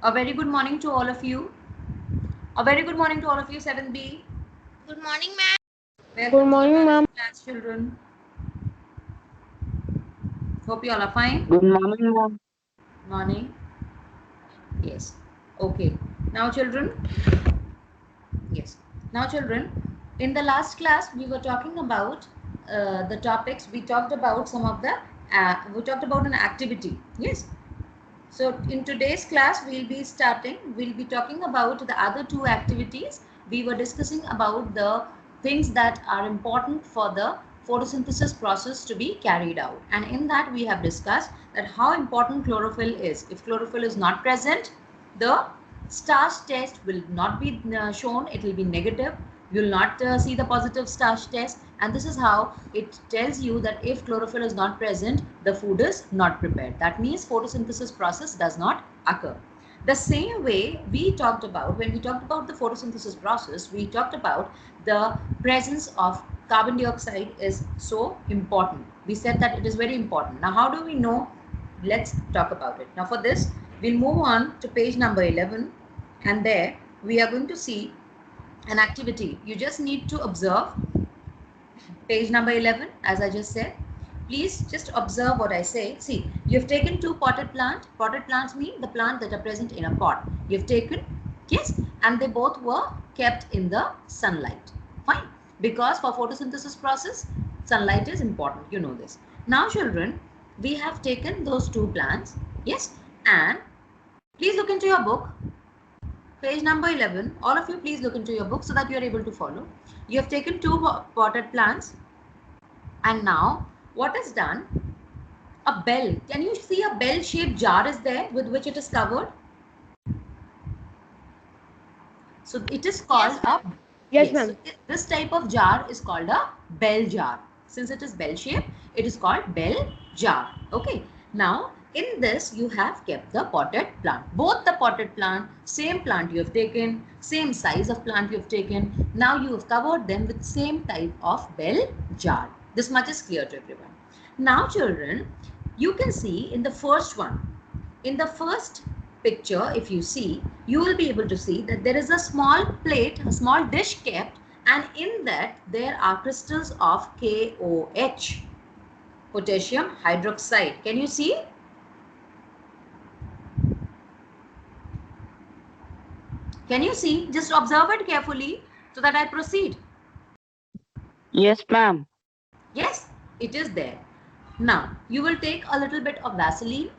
A very good morning to all of you. A very good morning to all of you, 7B. Good morning, ma'am. Welcome Good morning, ma'am. class, children. Hope you all are fine. Good morning, ma'am. Morning. Yes. Okay. Now, children. Yes. Now, children, in the last class, we were talking about the topics. We talked about some of the, we talked about an activity. Yes. So in today's class, we'll be talking about the other two activities. We were discussing about the things that are important for the photosynthesis process to be carried out. And in that, we have discussed that how important chlorophyll is. If chlorophyll is not present, the starch test will not be shown. It will be negative. You will not see the positive starch test. And this is how it tells you that if chlorophyll is not present, the food is not prepared. That means photosynthesis process does not occur. The same way we talked about, when we talked about the photosynthesis process, we talked about the presence of carbon dioxide is so important. We said that it is very important. Now, how do we know? Let's talk about it. Now, for this, we'll move on to page number 11, and there we are going to see an activity. You just need to observe page number 11, as I just said. Please just observe what I say. See, you've taken two potted plants. Potted plants mean the plants that are present in a pot. You've taken, yes, and they both were kept in the sunlight. Fine. Because for photosynthesis process, sunlight is important. You know this. Now, children, we have taken those two plants. Yes, and please look into your book. Page number 11. All of you, please look into your book so that you are able to follow. You have taken two potted plants. And now, what is done? A bell. Can you see a bell-shaped jar is there with which it is covered? So it is called Yes, ma'am. So this type of jar is called a bell jar. Since it is bell-shaped, it is called bell jar. Okay. Now, in this, you have kept the potted plant. Both the potted plant, same plant you have taken, same size of plant you have taken. Now you have covered them with same type of bell jar. This much is clear to everyone. Now, children, you can see in the first one, in the first picture, if you see, you will be able to see that there is a small plate, a small dish kept, and in that there are crystals of KOH, potassium hydroxide. Can you see? Can you see? Just observe it carefully so that I proceed. Yes, ma'am. Yes, it is there. Now, you will take a little bit of Vaseline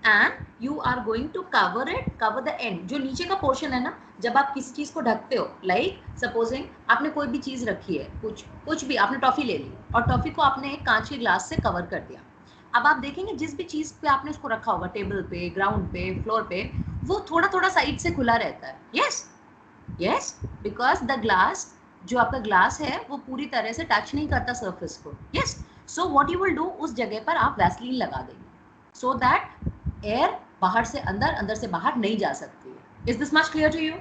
and you are going to cover it, cover the end. जो नीचे का portion है ना, जब आप किसी चीज को ढकते हो, like supposing आपने कोई भी चीज रखी है, कुछ भी आपने टॉफी ले ली और टॉफी को आपने एक कांच के ग्लास से कवर कर दिया. अब आप देखेंगे जिस भी चीज पे आपने उसको रखा होगा, टेबल पे, ग्राउंड पे, फ्लोर पे, वो थोड़ा थोड़ा साइड से खुला रहता है. Yes yes, because the glass, जो आपका ग्लास है वो पूरी तरह से टच नहीं करता सरफेस को. Yes, so what you will do, उस जगह पर आप वैसलीन लगा देंगे सो दैट एयर बाहर से अंदर, अंदर से बाहर नहीं जा सकती है. Is this much clear to you?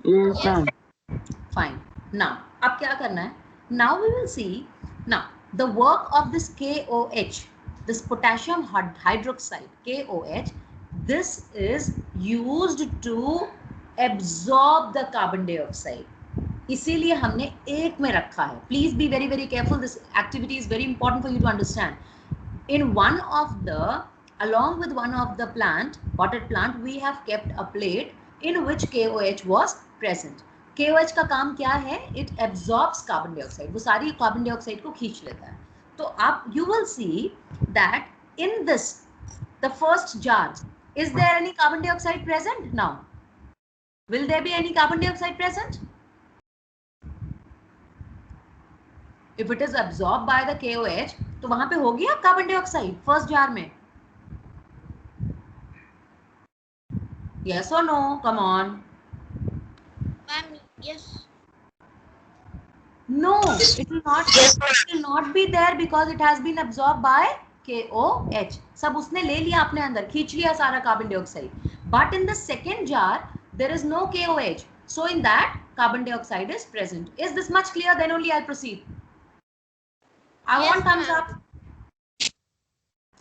Yes, ma'am. Fine. Now अब क्या करना है? Now we will see. Now the work of this KOH, this potassium hydroxide, KOH, this is used to absorb the carbon dioxide. इसीलिए हमने एक में रखा है. Please be very very careful. This activity is very important for you to understand. In one of the, along with one of the potted plant, we have kept a plate in which KOH was present. KOH का काम क्या है? It absorbs carbon dioxide. वो सारी carbon dioxide को खींच लेता है. तो आप, you will see that in this, the first jar, is there any carbon dioxide present now? Will there be any carbon dioxide present? If it is absorbed by the KOH, तो वहां पे हो गया कार्बन डाइऑक्साइड फर्स्ट जार में. Yes or no? Come on. Ma'am, yes. No, it will not. It will not be there because it has been absorbed by KOH. सब उसने ले लिया अपने अंदर, खींच लिया सारा carbon dioxide. But in the second jar, there is no KOH. So in that, carbon dioxide is present. Is this much clear? Then only I'll proceed. I want thumbs up.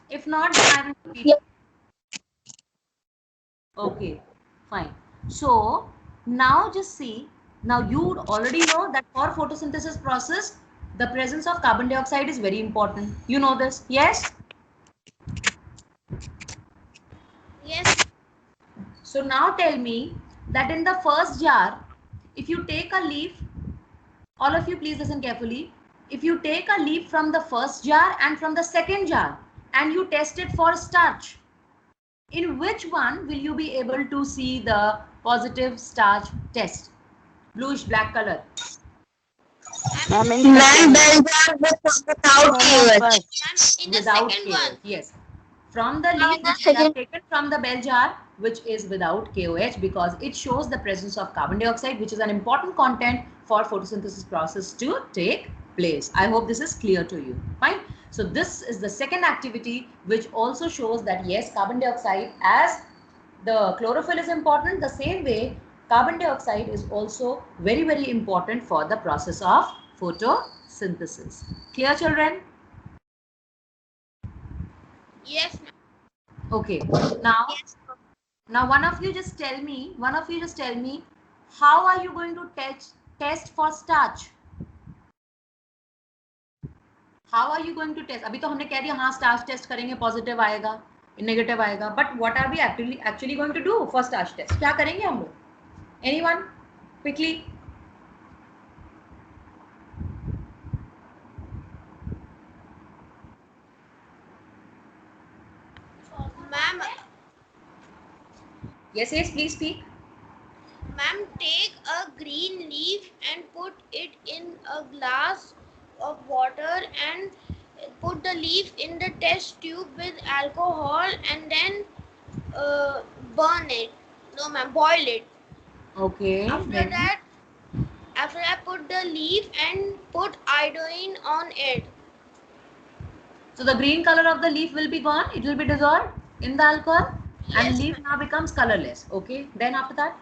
If not, then I will repeat. Okay, fine. So now just see, now you already know that for photosynthesis process, the presence of carbon dioxide is very important. You know this, yes? Yes. So now tell me that in the first jar, if you take a leaf, all of you please listen carefully. If you take a leaf from the first jar and from the second jar and you test it for starch, in which one will you be able to see the positive starch test? Bluish black color. Ma'am, in second. Without Without Ma'am, first. in the Without second KOH, one. yes. From the leaf which we have taken from the bell jar, which is without KOH, because it shows the presence of carbon dioxide, which is an important content for photosynthesis process to take place. I hope this is clear to you. Fine. So this is the second activity, which also shows that yes, carbon dioxide, as the chlorophyll is important, the same way carbon dioxide is also very, very important for the process of photosynthesis. Clear, children? Yes, ma'am. Okay. Now one of you just tell me, how are you going to test for starch? How are you going to test? अभी तो हमने कह दिया हाँ starch test करेंगे, positive आएगा, negative आएगा. But what are we actually going to do for starch test? क्या करेंगे हम लोग? Anyone? Quickly. Ma'am, Yes, yes, please speak. ma'am, take a green leaf and put it in a glass of water and put the leaf in the test tube with alcohol and then burn it. No, ma'am, boil it. Okay. After that, put the leaf and put iodine on it. So the green color of the leaf will be gone. It will be dissolved in the alcohol, and Yes, leaf now becomes colorless. Okay. Then after that.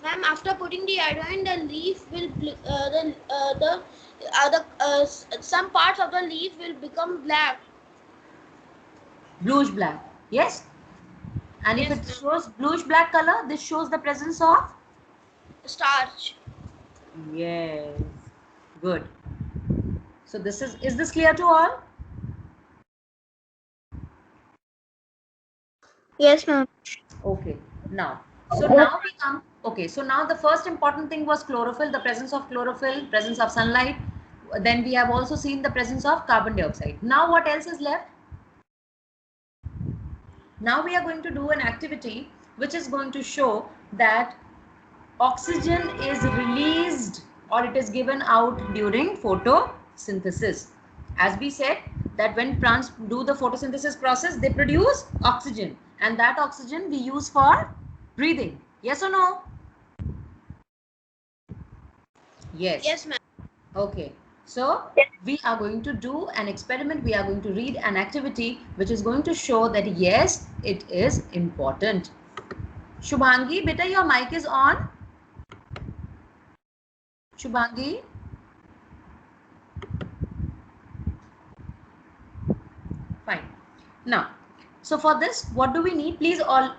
ma'am, after putting the iodine, the leaf will some parts of the leaf will become black. Bluish black. Yes. And if Yes, it ma'am. shows bluish black color, this shows the presence of. Starch. Yes. Good. So is this clear to all? Yes, ma'am. Okay. Now, so now we come. Okay. So now the first important thing was chlorophyll, the presence of chlorophyll, presence of sunlight. Then we have also seen the presence of carbon dioxide. Now what else is left? Now we are going to do an activity which is going to show that oxygen is released or it is given out during photosynthesis. As we said that when plants do the photosynthesis process, they produce oxygen, and that oxygen we use for breathing. Yes or no? Yes. Yes, ma'am. Okay. So we are going to do an experiment. We are going to read an activity which is going to show that yes, it is important. Shubhangi, beta, your mic is on. Shubhangi. Fine. Now, so for this, what do we need? Please all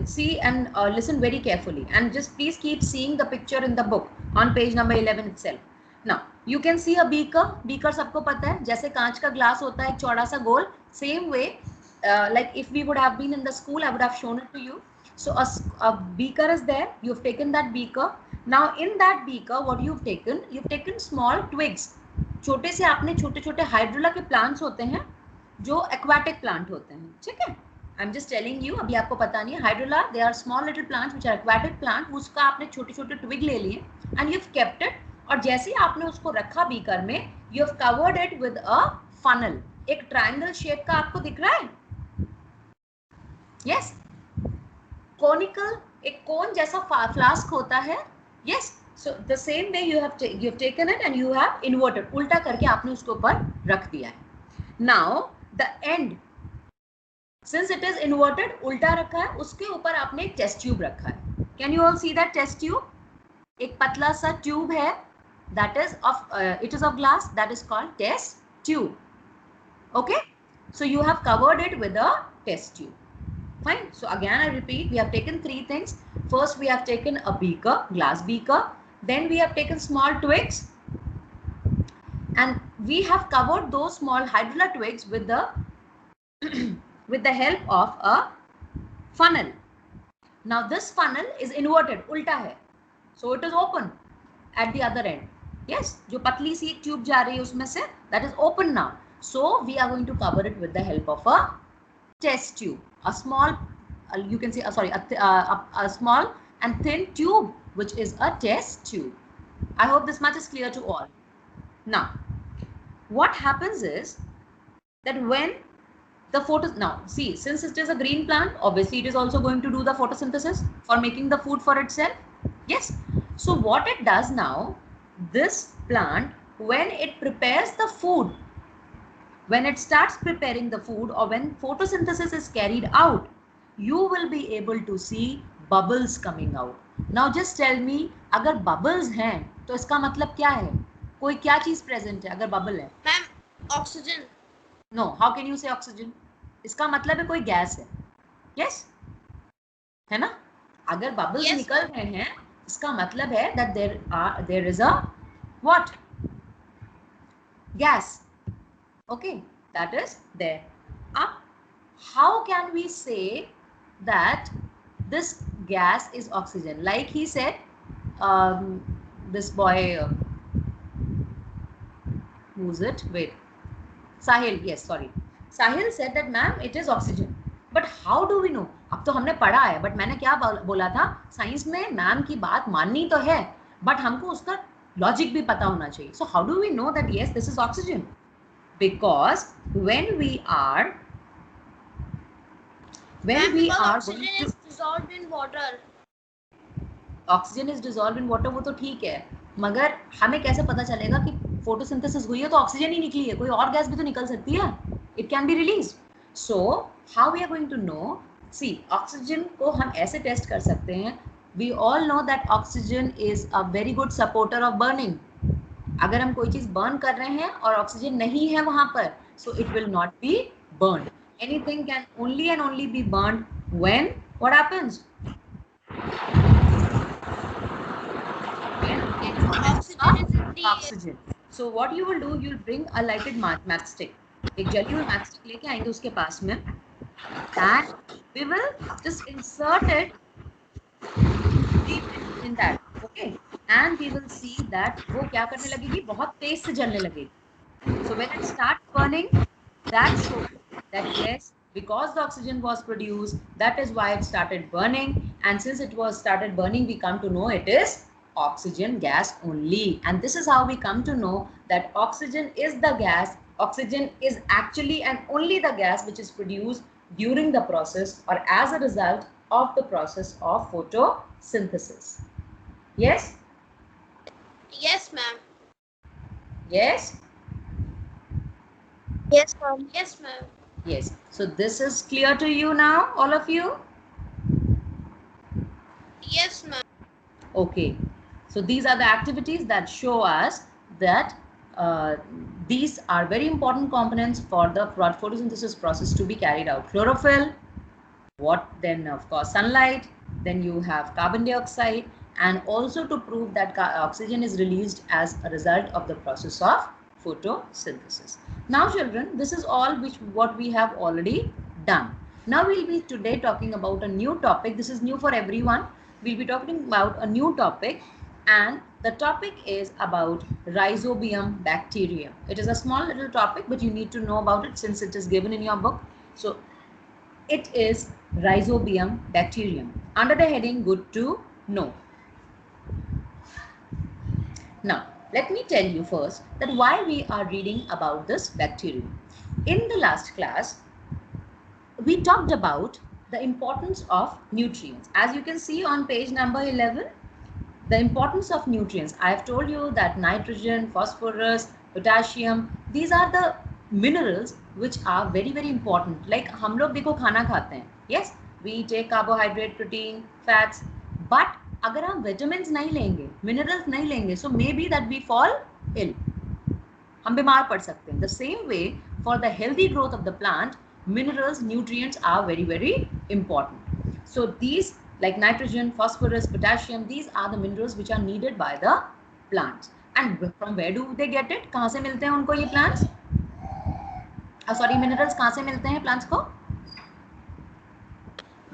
see and listen very carefully, and just please keep seeing the picture in the book on page number 11 itself. Now, you can see a beaker. Beaker सबको पता है, जैसे कांच का glass होता है एक चौड़ा सा गोल. Same way, like if we would have been in the school, I would have shown it to you. So a beaker is there. You've taken that beaker. Now in that beaker, what you've taken? You've taken small twigs. छोटे से आपने छोटे छोटे हाइड्रोला के plants होते हैं जो aquatic plant होते हैं. ठीक है, I am just telling you, अभी आपको पता नहीं है. Hydrilla, they are small little plants which are aquatic plant. उसका आपने छोटे छोटे ट्विग ले लिए and you have kept it, और जैसे ही आपने उसको रखा बीकर में, you have covered it with a funnel. एक ट्रायंगल शेप का आपको दिख रहा है? यस. कोनिकल, एक कोन जैसा फ्लास्क होता है. Yes. So the same way you have taken it and you have inverted, उल्टा करके आपने उसके ऊपर रख दिया है. Now the end, since it is inverted, उल्टा रखा है, उसके ऊपर आपने एक टेस्ट ट्यूब रखा है. Can you all see that test tube? एक पतला सा ट्यूब है, that is of it is of glass, that is called test tube. Okay. So you have covered it with a test tube. Fine. So again, I repeat, we have taken three things. First, we have taken a beaker, glass beaker. Then we have taken small twigs, and we have covered those small hydrilla twigs with the with the help of a funnel. Now this funnel is inverted, ulta hai. So it is open at the other end. Yes, जो पतली सी एक tube जा रही है उसमें से, that is open now. So we are going to cover it with the help of a test tube, a small, you can say, a small and thin tube, which is a test tube. I hope this much is clear to all. Now, what happens is that when the now see, since it is a green plant, obviously it is also going to do the photosynthesis for making the food for itself. Yes. So what it does now, this plant, when it prepares the food, when it starts preparing the food, or when photosynthesis is carried out, you will be able to see bubbles coming out. Now just tell me, अगर bubbles हैं तो इसका मतलब क्या है? कोई क्या चीज present है अगर bubble है? Ma'am, oxygen. No, how can you say oxygen? इसका मतलब है कोई गैस है. Yes? है ना? अगर bubbles Yes. निकल रहे हैं, इसका मतलब है that there is a what? Gas. Okay, that is there. How can we say that this gas is oxygen? Like he said, this boy, who's it? Wait, Sahil. Yes, sorry. Sahil said that, ma'am, it is oxygen. But how do we know? अब तो हमने पढ़ा है, but मैंने क्या बोला था? Science में मैम की बात माननी तो है, but हमको उसका लॉजिक भी पता होना चाहिए. So how do we know that yes, this is oxygen? Because when we are oxygen is dissolved in water. Oxygen is dissolved in water, वो तो ठीक है, मगर हमें कैसे पता चलेगा कि फोटोसिंथेसिस हुई है तो ऑक्सीजन ही निकली है? कोई और गैस भी तो निकल सकती है. It can be released. So how we are going to know? See, oxygen को हम ऐसे टेस्ट कर सकते हैं. We all know that oxygen is a very good supporter of burning. अगर हम कोई चीज बर्न कर रहे हैं और ऑक्सीजन नहीं है वहां पर, so it will not be burned. Anything can only and only be burned when what happens? When Oxygen is in the oxygen. So what you will do, you'll bring a lighted matchstick. एक जली हुई matchstick लेके आएंगे उसके पास में, and we will just insert it deep in that. Okay, and we will see that वो क्या करने लगेगी? बहुत तेज से जलने लगेगी. So when it starts burning, that shows that yes, because the oxygen was produced, that is why it started burning. And since it was started burning, we come to know it is oxygen gas only. And this is how we come to know that oxygen is the gas. Oxygen is actually and only the gas which is produced during the process or as a result of the process of photosynthesis. Yes? Yes, ma'am. Yes? Yes, ma'am. Yes, ma'am. Yes. So this is clear to you now, all of you? Yes, ma'am. Okay. So these are the activities that show us that these are very important components for the photosynthesis process to be carried out. Chlorophyll, then of course sunlight, then you have carbon dioxide, and also to prove that oxygen is released as a result of the process of photosynthesis. Now children, this is all what we have already done. Now we'll be today talking about a new topic. This is new for everyone. We'll be talking about a new topic, and the topic is about Rhizobium bacterium. It is a small little topic, but you need to know about it since it is given in your book. So it is Rhizobium bacterium under the heading good to know. Now let me tell you first that why we are reading about this bacterium. In the last class, we talked about the importance of nutrients. As you can see on page number 11, the importance of nutrients. I have told you that nitrogen, phosphorus, potassium, these are the minerals which are very, very important. Like हम लोग देखो खाना खाते हैं. Yes, we take carbohydrate, protein, fats. But अगर हम vitamins नहीं लेंगे, minerals नहीं लेंगे, so maybe that we fall ill. हम बीमार पड़ सकते हैं. The same way for the healthy growth of the plant, minerals, nutrients are very, very important. So these, like nitrogen, phosphorus, potassium, these are the minerals which are needed by the plants. And from where do they get it? कहाँ से मिलते हैं उनको ये plants? Sorry, minerals कहाँ से मिलते हैं plants को?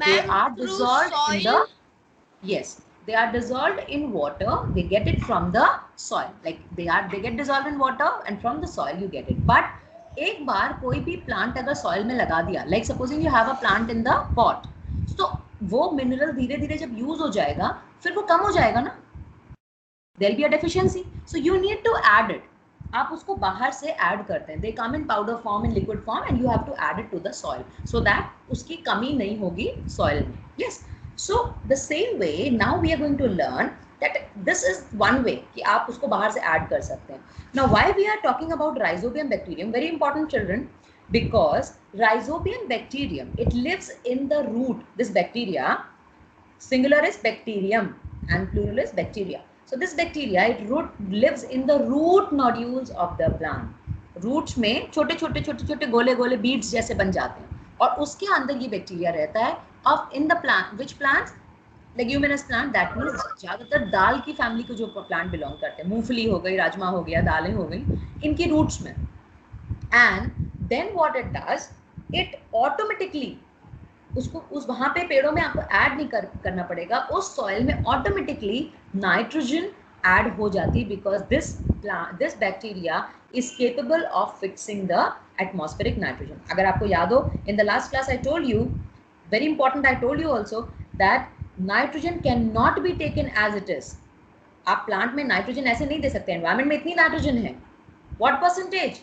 They are dissolved in the, yes, they are dissolved in water. They get it from the soil. Like they get dissolved in water, and from the soil you get it. But एक बार कोई भी plant अगर soil में लगा दिया, like supposing you have a plant in the pot, so वो mineral धीरे धीरे जब use हो जाएगा, फिर वो कम हो जाएगा ना. There will be a deficiency. So you need to add it. आप उसको बाहर से add करते हैं. They come in powder form, in liquid form, and you have to add it to the soil so that उसकी कमी नहीं होगी soil में. Yes. So the same way, now we are going to learn that this is one way कि आप उसको बाहर से add कर सकते हैं. Now why we are talking about Rhizobium bacterium? Very important, children, because Rhizobium bacterium, it lives in the root. This bacteria, singular is bacterium and plural is bacteria. So this bacteria, it lives in the root nodules of the plant. Roots में छोटे छोटे छोटे छोटे गोले गोले beads जैसे बन जाते हैं, और उसके अंदर ये बैक्टीरिया रहता है. Of in the plant, which plants? Leguminous plant. That means ज़्यादातर दाल की फैमिली को जो प्लांट बिलोंग करते हैं, मूंगफली हो गई, राजमा हो गया, दालें हो गई, इनकी रूट्स में. And then what it does, it automatically उसको उस वहां पे पेड़ों में आपको ऐड नहीं करना पड़ेगा, उस सॉइल में ऑटोमेटिकली नाइट्रोजन ऐड हो जाती, because this bacteria is capable of fixing the atmospheric nitrogen. अगर आपको याद हो, in the last class I told you, very important, I told you also that nitrogen can not be taken as it is. आप plant में nitrogen ऐसे नहीं दे सकते. एनवायरमेंट में इतनी नाइट्रोजन है, what percentage?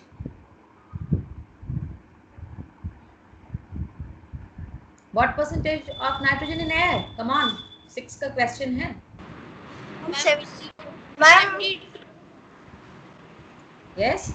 What percentage of nitrogen in air? Come on, 6 का question है. Ma'am, Yes.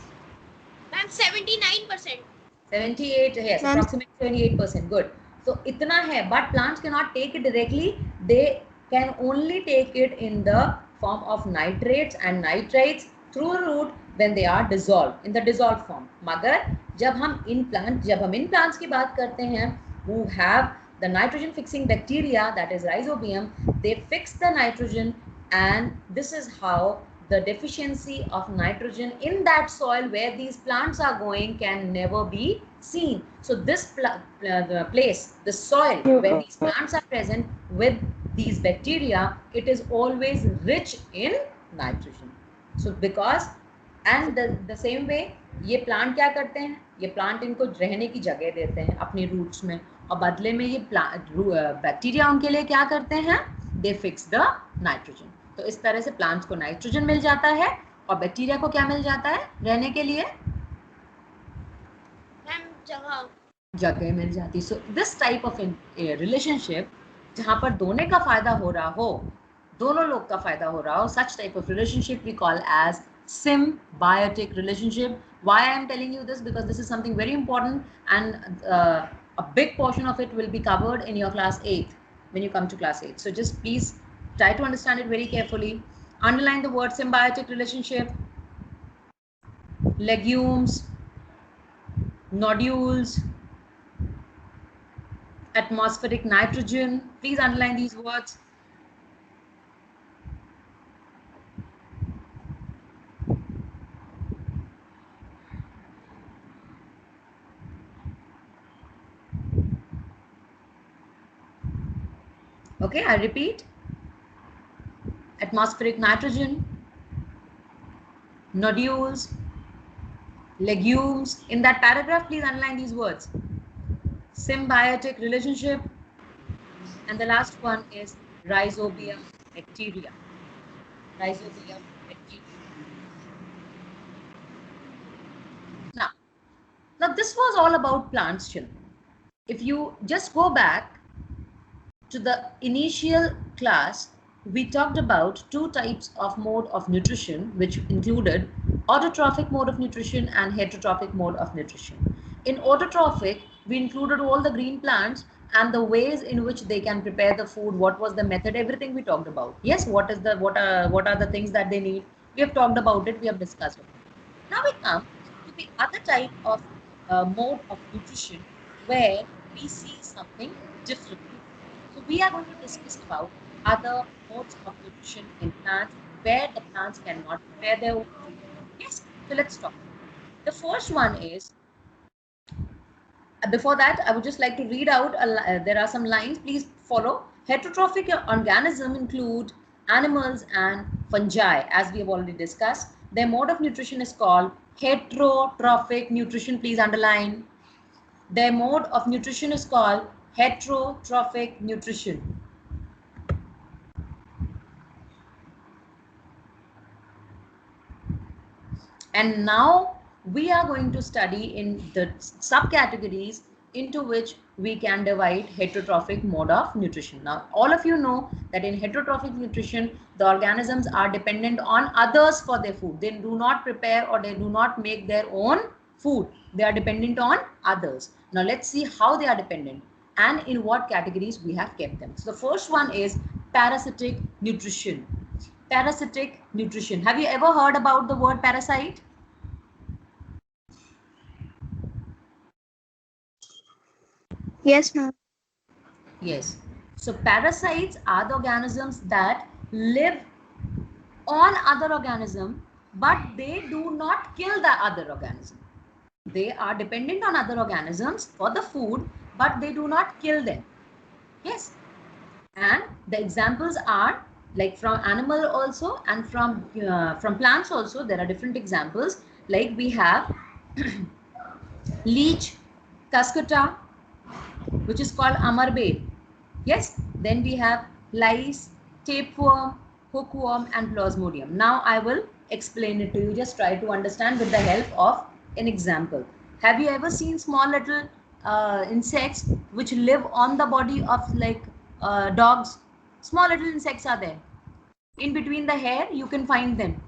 Ma'am, 79%. 78, yes, approximately 78%. Good. So इतना है, but plants cannot take it directly. They can only take it in the form of nitrates and nitrites through the root when they are dissolved in the dissolved form. मगर जब हम इन plants की बात करते हैं, who have the nitrogen fixing bacteria, that is Rhizobium, they fix the nitrogen, and this is how the deficiency of nitrogen in that soil where these plants are going can never be seen. So this the place, the soil where these plants are present with these bacteria, it is always rich in nitrogen. So because, and the same way, ये plant क्या करते हैं, ये plant इनको रहने की जगह देते हैं अपनी रूट्स में, और बदले में ये बैक्टीरिया उनके लिए क्या करते हैं, दे फिक्स द नाइट्रोजन. तो इस तरह से प्लांट्स को नाइट्रोजन मिल जाता है, और बैक्टीरिया को क्या मिल जाता है रहने के लिए? जगह मिल जाती. So this type of relationship, जहां पर दोनों का फायदा हो रहा हो, दोनों लोग का फायदा हो रहा हो, such type of relationship we call as symbiotic relationship. Why I am telling you this? Because this is something very important, and a big portion of it will be covered in your class 8 when you come to class 8. So just please try to understand it very carefully. Underline the word symbiotic relationship. Legumes, nodules, atmospheric nitrogen. Please underline these words. Okay, I repeat. Atmospheric nitrogen, nodules, legumes. In that paragraph, please underline these words. Symbiotic relationship, and the last one is Rhizobium bacteria. Rhizobium bacteria. Now this was all about plants, children. If you just go back to the initial class, we talked about two types of mode of nutrition, which included autotrophic mode of nutrition and heterotrophic mode of nutrition. In autotrophic, we included all the green plants and the ways in which they can prepare the food, what was the method, everything we talked about. Yes, what are the things that they need? We have talked about it, we have discussed it. Now we come to the other type of mode of nutrition where we see something differently. So we are going to discuss about other modes of nutrition in plants where the plants cannot prepare their own food. Yes, so let's talk. The first one is, before that, I would just like to read out, there are some lines, please follow. Heterotrophic organisms include animals and fungi, as we have already discussed. Their mode of nutrition is called heterotrophic nutrition, please underline. Their mode of nutrition is called heterotrophic nutrition. And now we are going to study in the subcategories into which we can divide heterotrophic mode of nutrition. Now, all of you know that in heterotrophic nutrition, the organisms are dependent on others for their food. They do not prepare or they do not make their own food. They are dependent on others. Now, let's see how they are dependent and in what categories we have kept them. So, the first one is parasitic nutrition. Parasitic nutrition. Have you ever heard about the word parasite? Yes, ma'am. Yes. So parasites are the organisms that live on other organism, but they do not kill the other organism. They are dependent on other organisms for the food, but they do not kill them. Yes. And the examples are like from animal also and from plants also. There are different examples. Like we have leech, cuscuta, which is called amarbale. Yes, then we have lice, tapeworm, hookworm, and plasmodium. Now I will explain it to you. Just try to understand with the help of an example. Have you ever seen small little insects which live on the body of like dogs? Small little insects are there. In between the hair, you can find them.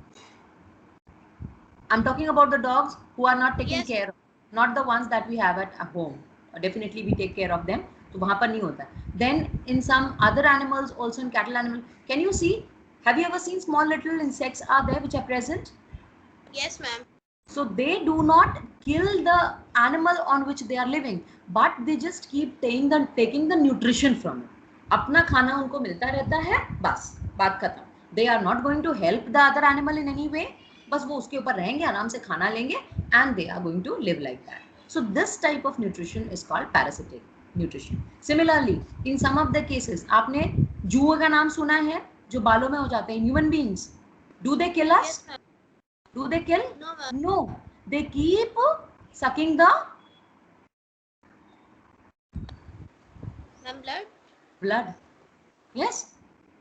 I'm talking about the dogs who are not taken Yes. care of, not the ones that we have at home. Definitely we take care of them. तो वहाँ पर नहीं होता. Then in some other animals, also in cattle animal, can you see? Have you ever seen small little insects are there which are present? Yes, ma'am. So they do not kill the animal on which they are living, but they just keep taking the nutrition from it. अपना खाना उनको मिलता रहता है, बस बात खत्म. They are not going to help the other animal in any way. बस वो उसके ऊपर रहेंगे, आराम से खाना लेंगे, and they are going to live like that. So this type of nutrition is called parasitic nutrition. Similarly, in some of the cases, आपने जुए का नाम सुना है, जो बालों में हो जाते हैं, human beings. Do they kill us? Yes, ma'am. Do they kill? No, ma'am. No. They keep sucking the Ma'am, blood? blood. Yes.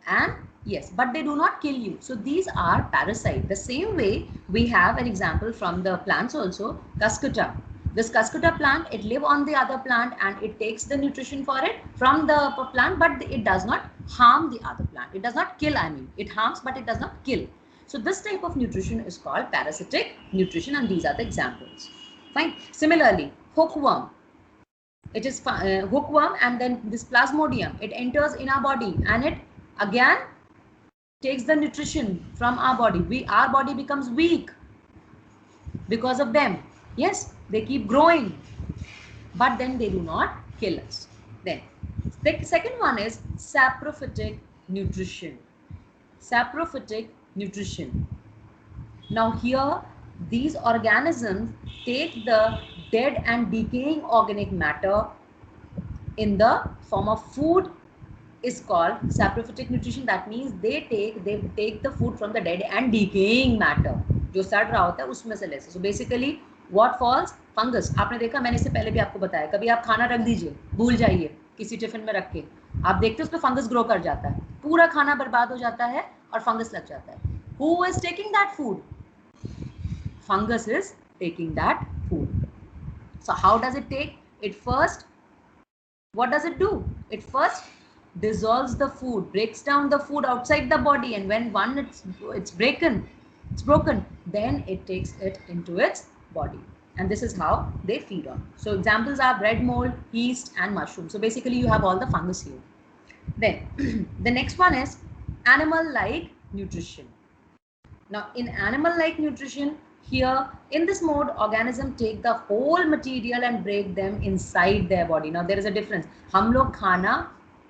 And yes, but they do not kill you. So these are parasites. The same way we have an example from the plants also, cuscuta. This cuscuta plant, it live on the other plant and it takes the nutrition for it from the plant, but it does not harm the other plant. It does not kill, I mean, it harms, but it does not kill. So this type of nutrition is called parasitic nutrition, and these are the examples. Fine. Similarly, hookworm. It is hookworm, and then this plasmodium, it enters in our body and it again takes the nutrition from our body. Our body becomes weak because of them. Yes, they keep growing, but then they do not kill us. Then the second one is saprophytic nutrition. Saprophytic nutrition. Now here, these organisms take the dead and decaying organic matter in the form of food, is called saprophytic nutrition. That means they take the food from the dead and decaying matter. जो सड़ रहा होता है उसमें से लेते. So basically what falls? Fungus. आपने देखा, मैंने इससे पहले भी आपको बताया, कभी आप खाना रख दीजिए, भूल जाइए किसी टिफिन में रख के, आप देखते हो उसमें फंगस ग्रो कर जाता है, पूरा खाना बर्बाद हो जाता है और फंगस लग जाता है. Who is taking that food? Fungus is taking that food. So how does it take? It first, what does it do? It first dissolves the food, breaks down the food outside the body, and when it's broken, then it takes it into its body, and this is how they feed on. So examples are bread mold, yeast, and mushroom. So basically you have all the fungus here. Then the next one is animal-like nutrition. Now in animal-like nutrition, Here, in this mode, organism take the whole material and break them inside their body. Now, there is a difference. हम लोग खाना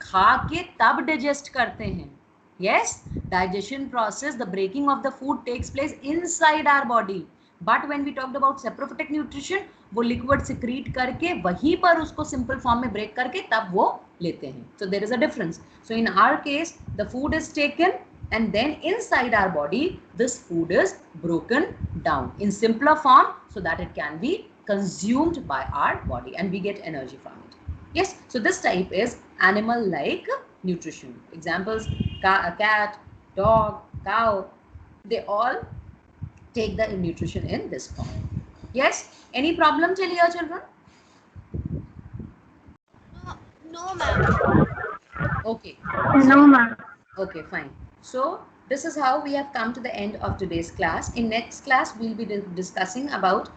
खा के तब digest करते हैं. Yes, digestion process, the breaking of the food takes place inside our body. But when we talked about saprophytic nutrition, वो liquid secrete करके वहीं पर उसको simple form में break करके तब वो लेते हैं. So there is a difference. So in our case, the food is taken and then inside our body, this food is broken down in simpler form so that it can be consumed by our body and we get energy from it. Yes, so this type is animal-like nutrition. Examples, a cat, dog, cow, they all take the nutrition in this form. Yes, any problem till here, children? No, ma'am. Okay. No, ma'am. Okay, fine. So this is how we have come to the end of today's class. In next class, we'll be discussing about